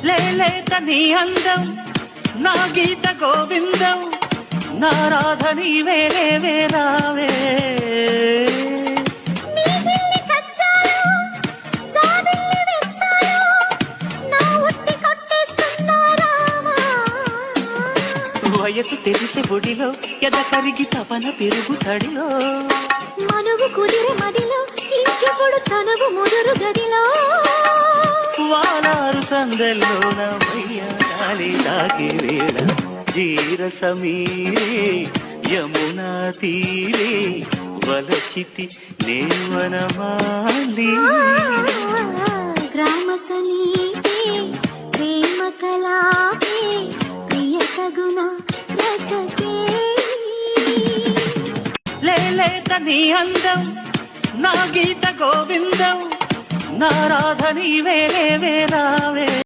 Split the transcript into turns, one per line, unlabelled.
లేలేత నీ అందం నా గీత గోవిందం నా రాధ నీవేలే వేరావే వయసు తెలిసే బొడిలో ఎద కరిగి తపన పెరుగు తడిలో
మనువు కుదిరే మదిలో ఇంకెప్పుడు తనవు ముదురు గదిలో
వాలారు సందల్లో నయ్యాలి దాకే వేళ జీర సమీరే యమునా తీరే వలచితి నేవనమాలి
గ్రామ సమీపే ప్రేమ కలాపే ప్రియ సగుణ రసకే
లేలేత నీ అందం నా గీత గోవిందం నా రాధ నీవేలే వేరావే